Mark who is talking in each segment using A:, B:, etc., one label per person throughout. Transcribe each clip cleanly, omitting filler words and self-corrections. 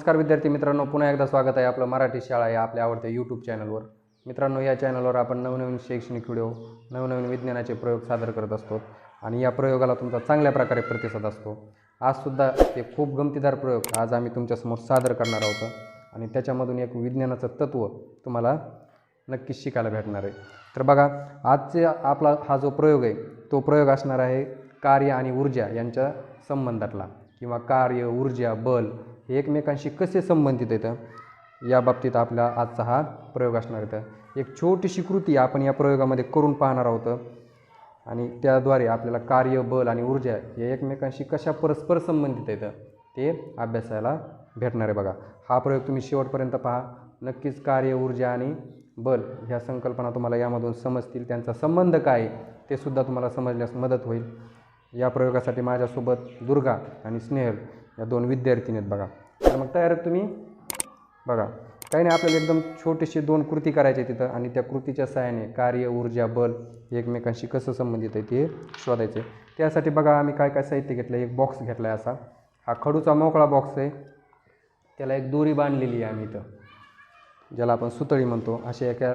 A: नमस्कार विद्यार्थी मित्रांनो, पुन्हा एकदा स्वागत आहे आपलं मराठी शाळा या आपल्या आवडत्या यूट्यूब चॅनलवर. मित्रांनो, या चॅनलवर आपण नवनवीन शैक्षणिक व्हिडिओ, नवनवीन विज्ञानाचे प्रयोग सादर करत असतो आणि या प्रयोगाला तुमचा चांगल्या प्रकारे प्रतिसाद असतो. आजसुद्धा ते खूप गमतीदार प्रयोग आज आम्ही तुमच्यासमोर सादर करणार आहोत आणि त्याच्यामधून एक विज्ञानाचं तत्त्व तुम्हाला नक्कीच शिकायला भेटणार आहे. तर बघा, आजचे आपला हा जो प्रयोग आहे तो प्रयोग असणार आहे कार्य आणि ऊर्जा यांच्या संबंधातला, किंवा कार्य, ऊर्जा, बल हे एकमेकांशी कसे संबंधित आहेत या बाबतीत आपला आजचा हा प्रयोग असणार आहे. एक छोटीशी कृती आपण या प्रयोगामध्ये करून पाहणार आहोत आणि त्याद्वारे आपल्याला कार्य, बल आणि ऊर्जा हे एकमेकांशी कशा परस्पर संबंधित आहेत ते अभ्यासायला भेटणार आहे. बघा, हा प्रयोग तुम्ही शेवटपर्यंत पहा. नक्कीच कार्य, ऊर्जा आणि बल ह्या संकल्पना तुम्हाला यामधून समजतील. त्यांचा संबंध काय आहे ते सुद्धा तुम्हाला समजण्यास मदत होईल. या प्रयोगासाठी माझ्यासोबत दुर्गा आणि स्नेहल या दोन विद्यार्थिनी आहेत. बघा, तर मग तयार आहेत तुम्ही? बघा, काही नाही, आपल्याला एकदम छोटीशी दोन कृती करायची तिथं आणि त्या कृतीच्या सहाय्याने कार्य, ऊर्जा, बल हे एकमेकांशी कसं संबंधित आहे ते शोधायचे. त्यासाठी बघा, आम्ही काय काय साहित्य घेतलं. एक बॉक्स घेतला आहे असा, हा खडूचा मोकळा बॉक्स आहे. त्याला एक दोरी बांधलेली आहे आम्ही इथं, ज्याला आपण सुतळी म्हणतो. अशा एका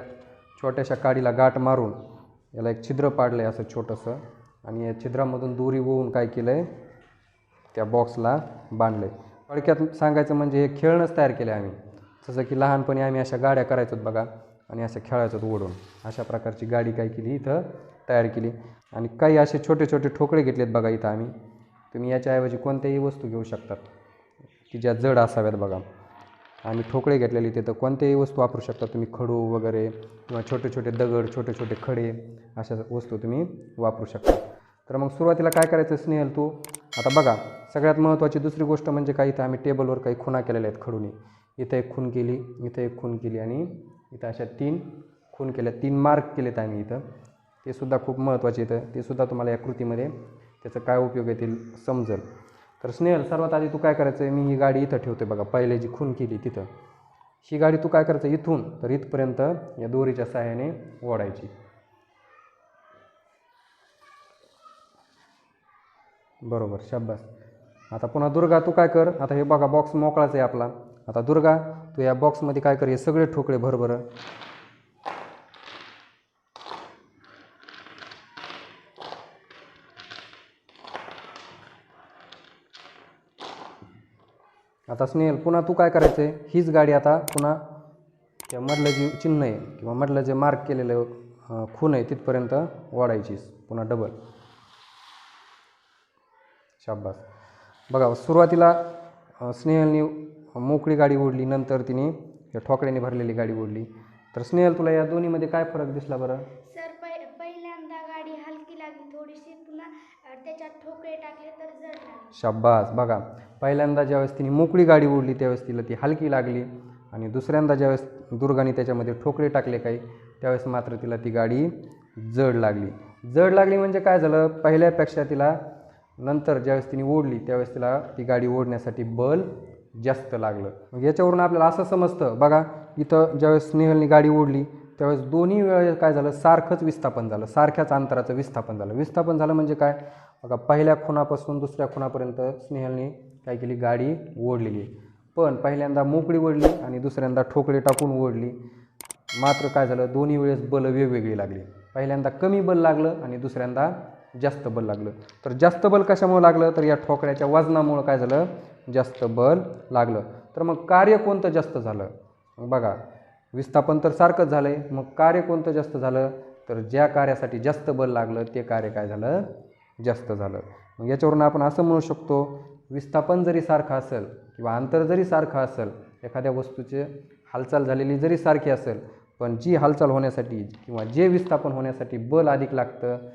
A: छोट्याशा काडीला गाठ मारून याला एक छिद्र पाडलं आहे असं छोटंसं, आणि या छिद्रामधून दोरी वळून काय केलं आहे, त्या बॉक्सला बांधलं आहे. थोडक्यात सांगायचं म्हणजे हे खेळणंच तयार केलं आहे आम्ही. जसं की लहानपणी आम्ही अशा गाड्या करायचो बघा आणि असं खेळायचो ओढून, अशा प्रकारची गाडी काय केली इथं तयार केली. आणि काही असे छोटे छोटे ठोकळे घेतलेत बघा इथं आम्ही. तुम्ही याच्याऐवजी कोणत्याही वस्तू घेऊ शकतात की ज्या जड असाव्यात. बघा, आणि ठोकळे घेतलेले तिथं कोणत्याही वस्तू वापरू शकता तुम्ही, खडू वगैरे किंवा छोटे छोटे दगड, छोटे छोटे खडे, अशा वस्तू तुम्ही वापरू शकता. तर मग सुरुवातीला काय करायचं स्नेहल तू? आता बघा, सगळ्यात महत्त्वाची दुसरी गोष्ट म्हणजे काय, इथं आम्ही टेबलवर काही खुणा केलेल्या आहेत खडूने. इथं एक खून केली, इथं एक खून केली आणि इथं अशा 3 खून केल्या, 3 मार्क केलेत आम्ही इथं. ते सुद्धा खूप महत्त्वाचे इथं, ते सुद्धा तुम्हाला या कृतीमध्ये त्याचं काय उपयोग येतील समजेल. तर स्नेहल, सर्वात आधी तू काय करायचं आहे, मी ही गाडी इथं ठेवते बघा, पहिले जी खून केली तिथं. ही गाडी तू काय करायचं, इथून तर इथपर्यंत या दोरीच्या सहाय्याने ओढायची. बरोबर, शाबास. आता पुन्हा दुर्गा तू काय कर, आता हे बघा बॉक्स मोकळाच आहे आपला. आता दुर्गा तू या बॉक्समध्ये काय कर, हे सगळे ठोकळे भर बरं. आता स्नेहल, पुन्हा तू काय करायचं आहे, हीच गाडी आता पुन्हा त्या मधलं जे चिन्ह आहे किंवा मधलं जे मार्क केलेलं खून आहे तिथपर्यंत ओढायचीच पुन्हा डबल. शाबास. बघा, सुरुवातीला स्नेहलनी मोकळी गाडी ओढली, नंतर तिने या ठोकळ्याने भरलेली गाडी ओढली. तर स्नेहल, तुला या दोन्हीमध्ये काय फरक दिसला बरं?
B: सर, पहिल्यांदा गाडी हलकी लागली थोडीशी, पुन्हा त्याच्यात ठोकळे टाकले तर जड लागली.
A: शाबास. बघा, पहिल्यांदा ज्यावेळेस तिने मोकळी गाडी ओढली त्यावेळेस तिला ती हलकी लागली, आणि दुसऱ्यांदा ज्यावेळेस दुर्गाने त्याच्यामध्ये ठोकळे टाकले काही, त्यावेळेस मात्र तिला ती गाडी जड लागली. जड लागली म्हणजे काय झालं, पहिल्यापेक्षा तिला नंतर ज्यावेळेस तिने ओढली त्यावेळेस तिला ती गाडी ओढण्यासाठी बल जास्त लागलं. मग याच्यावरून आपल्याला असं समजतं, बघा इथं ज्यावेळेस स्नेहलनी गाडी ओढली त्यावेळेस दोन्ही वेळेस काय झालं, सारखंच विस्थापन झालं, सारख्याच अंतराचं विस्थापन झालं. विस्थापन झालं म्हणजे काय, बघा पहिल्या खुणापासून दुसऱ्या खुणापर्यंत स्नेहलनी काय केली, गाडी ओढलेली. पण पहिल्यांदा मोकळी ओढली आणि दुसऱ्यांदा ठोकळे टाकून ओढली. मात्र काय झालं, दोन्ही वेळेस बल वेगवेगळी लागली. पहिल्यांदा कमी बल लागलं आणि दुसऱ्यांदा जास्त बल लागलं. तर जास्त बल कशामुळे लागलं, तर या ठोकळ्याच्या वजनामुळं काय झालं, जास्त बल लागलं. तर मग कार्य कोणतं जास्त झालं? बघा, विस्थापन तर सारखंच झालं आहे, मग कार्य कोणतं जास्त झालं, तर ज्या कार्यासाठी जास्त बल लागलं ते कार्य काय झालं, जास्त झालं. मग याच्यावरून आपण असं म्हणू शकतो, विस्थापन जरी सारखं असेल किंवा अंतर जरी सारखं असेल, एखाद्या वस्तूची हालचाल झालेली जरी सारखी असेल, पण जी हालचाल होण्यासाठी किंवा जे विस्थापन होण्यासाठी बल अधिक लागतं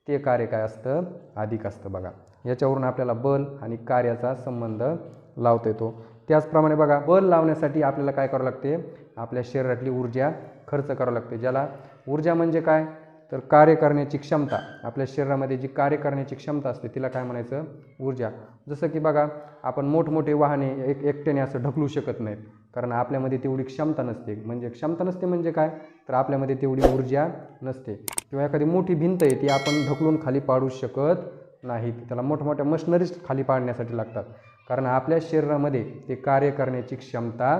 A: ते कार्य काय असतं, अधिक असतं. बघा, याच्यावरून आपल्याला बल आणि कार्याचा संबंध लावता येतो. त्याचप्रमाणे बघा, बल लावण्यासाठी आपल्याला काय करावं लागते, आपल्या शरीरातली ऊर्जा खर्च करावं लागते. ज्याला ऊर्जा म्हणजे काय, तर कार्य करण्याची क्षमता. आपल्या शरीरामध्ये जी कार्य करण्याची क्षमता असते तिला काय म्हणायचं, ऊर्जा. जसं की बघा, आपण मोठमोठे वाहने एकट्याने असं ढकलू शकत नाहीत, कारण आपल्यामध्ये तेवढी क्षमता नसते. म्हणजे क्षमता नसते म्हणजे काय, तर आपल्यामध्ये तेवढी ऊर्जा नसते. किंवा एखादी मोठी भिंत आहे ती आपण ढकलून खाली पाडू शकत नाहीत, त्याला मोठमोठ्या मशिनरीज खाली पाडण्यासाठी लागतात. कारण आपल्या शरीरामध्ये ते कार्य करण्याची क्षमता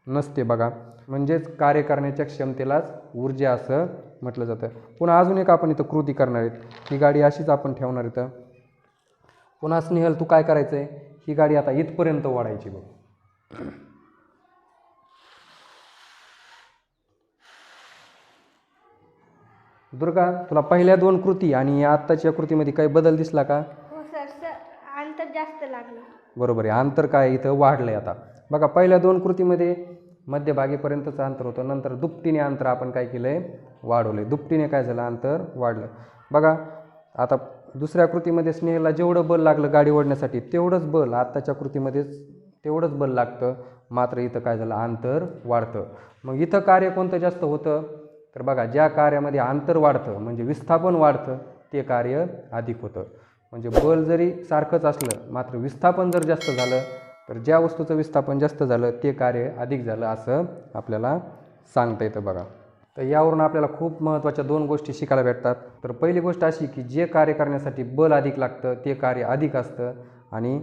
A: नसते बघा. म्हणजेच कार्य करण्याच्या क्षमतेलाच ऊर्जा असं म्हटलं जातं. पुन्हा अजून एक आपण इथं कृती करणार आहेत. ही गाडी अशीच आपण ठेवणार इथं. पुन्हा स्नेहल तू काय करायचं आहे, ही गाडी आता इथपर्यंत ओढायची बघ. दुर्गा तुला पहिल्या 2 कृती आणि या आत्ताच्या कृतीमध्ये काही बदल दिसला का?
B: हो सर, अंतर जास्त लागलं.
A: बरोबर आहे, अंतर काय इथं वाढलं आहे. आता बघा पहिल्या 2 कृतीमध्ये मध्यभागीपर्यंतचं अंतर होतं, नंतर दुपटीने अंतर आपण काय केलं आहे, वाढवलं आहे. दुपटीने काय झालं, अंतर वाढलं. बघा आता दुसऱ्या कृतीमध्ये स्नेहला जेवढं बल लागलं गाडी ओढण्यासाठी तेवढंच बल आत्ताच्या कृतीमध्येच तेवढंच बल लागतं, मात्र इथं काय झालं, अंतर वाढतं. मग इथं कार्य कोणतं जास्त होतं, तर बघा ज्या कार्यामध्ये अंतर वाढतं म्हणजे विस्थापन वाढतं ते कार्य अधिक होतं. म्हणजे बल जरी सारखंच असलं मात्र विस्थापन जर जास्त झालं तर ज्या वस्तूचं विस्थापन जास्त झालं ते कार्य अधिक झालं असं आपल्याला सांगता येतं बघा. तर यावरून आपल्याला खूप महत्त्वाच्या 2 गोष्टी शिकायला भेटतात. तर पहिली गोष्ट अशी की जे कार्य करण्यासाठी बल अधिक लागतं ते कार्य अधिक असतं आणि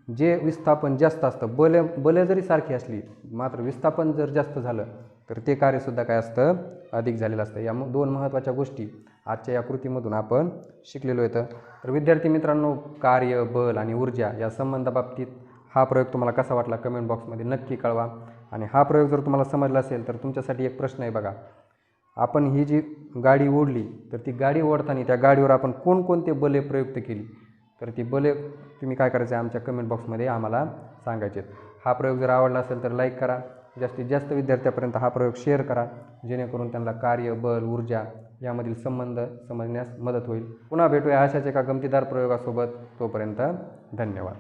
A: जे विस्थापन जास्त असतं, बले जरी सारखी असली मात्र विस्थापन जर जास्त झालं तर ते कार्यसुद्धा काय असतं, अधिक झालेलं असतं. या 2 महत्त्वाच्या गोष्टी आजच्या या कृतीमधून आपण शिकलेलो येतं. तर विद्यार्थी मित्रांनो, कार्य, बल आणि ऊर्जा या संबंधाबाबतीत हा प्रयोग तुम्हाला कसा वाटला कमेंट बॉक्समध्ये नक्की कळवा. आणि हा प्रयोग जर तुम्हाला समजला असेल तर तुमच्यासाठी एक प्रश्न आहे बघा. आपण ही जी गाडी ओढली तर ती गाडी ओढताना त्या गाडीवर आपण कोणकोणते बले प्रयुक्त केली, तर ती बले तुम्ही काय करायचं आहे आमच्या कमेंट बॉक्समध्ये आम्हाला सांगायचे. हा प्रयोग जर आवडला असेल तर लाईक करा, जास्तीत जास्त विद्यार्थ्यापर्यंत हा प्रयोग शेअर करा, जेणेकरून त्यांना कार्य, बल, ऊर्जा यामधील संबंध समजण्यास मदत होईल. पुन्हा भेटूया अशाच एका गमतीदार प्रयोगासोबत. तोपर्यंत धन्यवाद.